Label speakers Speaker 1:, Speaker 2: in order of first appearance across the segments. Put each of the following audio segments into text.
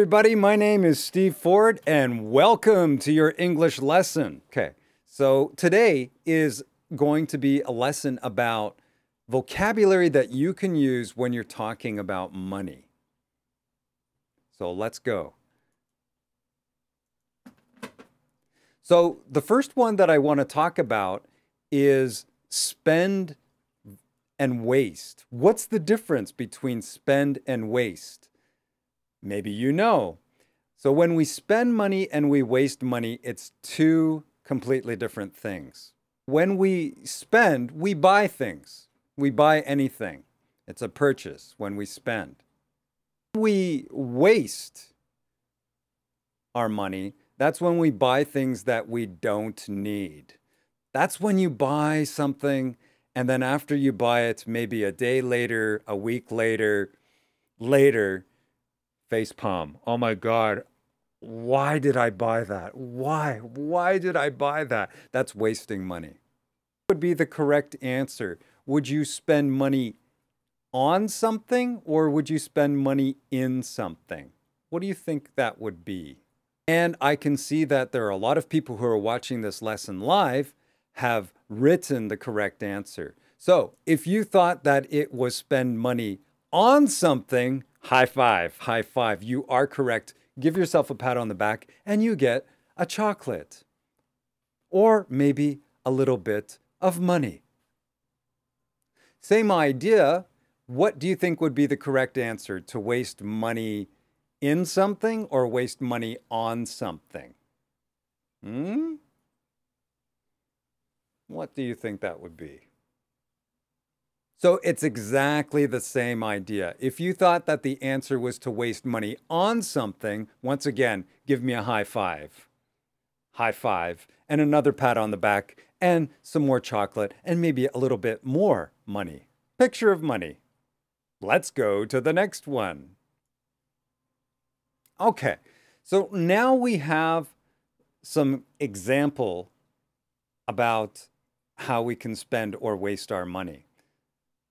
Speaker 1: everybody. My name is Steve Ford, and welcome to your English lesson. Okay, so today is going to be a lesson about vocabulary that you can use when you're talking about money. So let's go. So the first one that I want to talk about is spend and waste. What's the difference between spend and waste? Maybe you know. So when we spend money and we waste money, it's two completely different things. When we spend, we buy things. We buy anything. It's a purchase when we spend. We waste our money. That's when we buy things that we don't need. That's when you buy something and then after you buy it, maybe a day later, a week later, facepalm. Oh my God, why did I buy that? Why? Why did I buy that? That's wasting money. What would be the correct answer? Would you spend money on something or would you spend money in something? What do you think that would be? And I can see that there are a lot of people who are watching this lesson live have written the correct answer. So if you thought that it was spend money on something, high five, high five. You are correct. Give yourself a pat on the back and you get a chocolate or maybe a little bit of money. Same idea. What do you think would be the correct answer? To waste money in something or waste money on something? What do you think that would be? So it's exactly the same idea. If you thought that the answer was to waste money on something, once again, give me a high five. High five, and another pat on the back, and some more chocolate, and maybe a little bit more money. Picture of money. Let's go to the next one. Okay, so now we have some example about how we can spend or waste our money.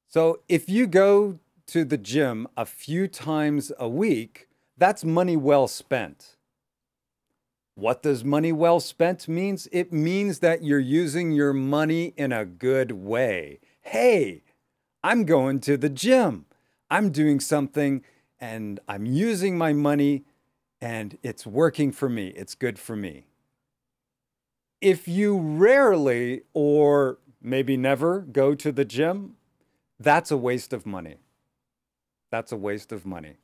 Speaker 1: So if you go to the gym a few times a week, that's money well spent. What does money well spent means? It means that you're using your money in a good way. Hey, I'm going to the gym. I'm doing something and I'm using my money and it's working for me. It's good for me. If you rarely or maybe never go to the gym, that's a waste of money. That's a waste of money.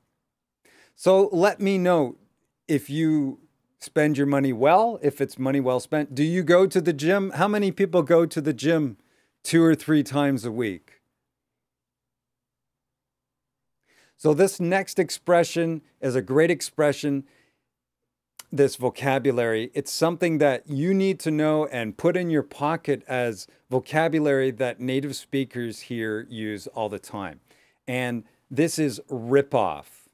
Speaker 1: So let me know if you spend your money well, if it's money well spent. Do you go to the gym? How many people go to the gym 2 or 3 times a week? So this next expression is a great expression. This vocabulary, it's something that you need to know and put in your pocket as vocabulary that native speakers here use all the time. And this is rip-off.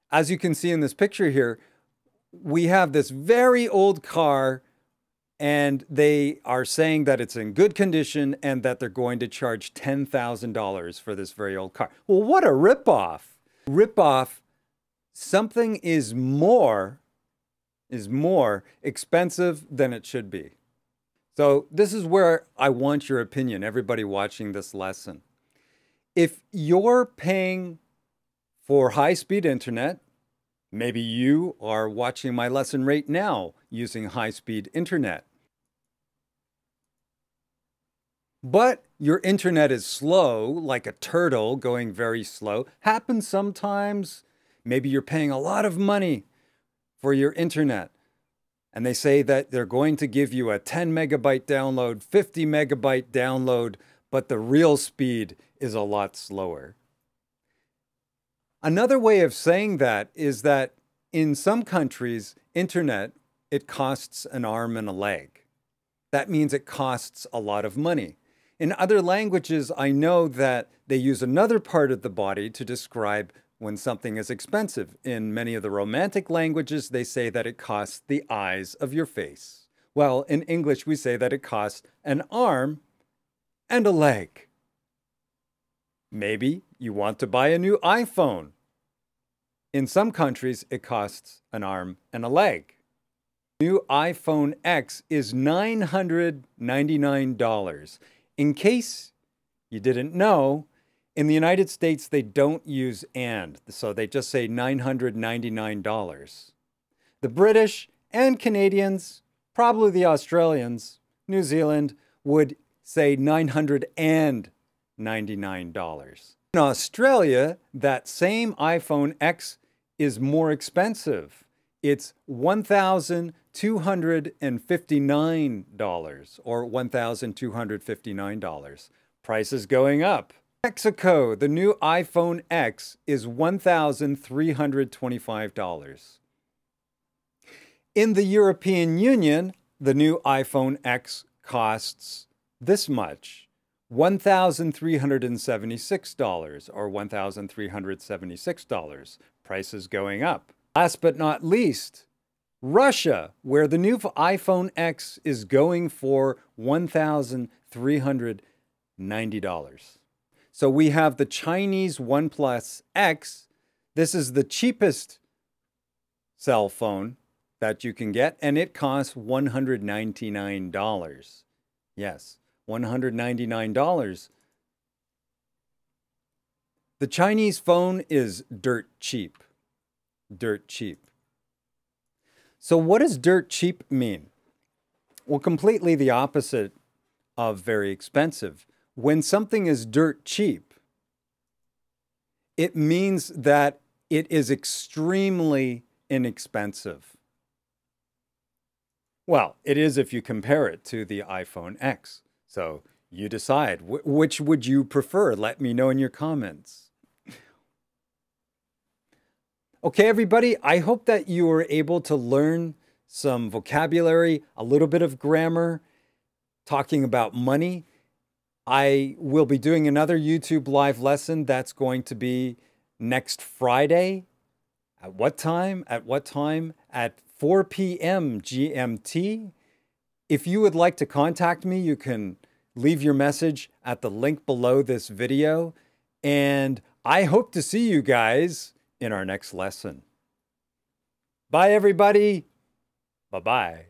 Speaker 1: As you can see in this picture here, we have this very old car and they are saying that it's in good condition and that they're going to charge $10,000 for this very old car. Well, what a rip-off. Rip-off. Something is more expensive than it should be. So this is where I want your opinion, everybody watching this lesson. If you're paying for high-speed internet, maybe you are watching my lesson right now using high-speed internet. But your internet is slow, like a turtle going very slow. Happens sometimes. Maybe you're paying a lot of money for your internet and they say that they're going to give you a 10 megabyte download, 50 megabyte download, but the real speed is a lot slower. Another way of saying that is that in some countries, internet, it costs an arm and a leg. That means it costs a lot of money. In other languages, I know that they use another part of the body to describe when something is expensive. In many of the romantic languages, they say that it costs the eyes of your face. Well, in English, we say that it costs an arm and a leg. Maybe you want to buy a new iPhone. In some countries, it costs an arm and a leg. New iPhone X is $999. In case you didn't know, in the United States, they don't use and, so they just say $999. The British and Canadians, probably the Australians, New Zealand, would say $999. In Australia, that same iPhone X is more expensive. It's $1,259 or $1,259. Price is going up. Mexico, the new iPhone X is $1,325. In the European Union, the new iPhone X costs this much, $1,376 or $1,376. Price is going up. Last but not least, Russia, where the new iPhone X is going for $1,390. So we have the Chinese OnePlus X. This is the cheapest cell phone that you can get, and it costs $199. Yes, $199. The Chinese phone is dirt cheap. Dirt cheap. So what does dirt cheap mean? Well, completely the opposite of very expensive. When something is dirt cheap, it means that it is extremely inexpensive. Well, it is if you compare it to the iPhone X. So you decide. Which would you prefer? Let me know in your comments. Okay, everybody, I hope that you were able to learn some vocabulary, a little bit of grammar, talking about money. I will be doing another YouTube live lesson that's going to be next Friday. At what time? At what time? At 4 p.m. GMT. If you would like to contact me, you can leave your message at the link below this video. And I hope to see you guys in our next lesson. Bye, everybody. Bye-bye.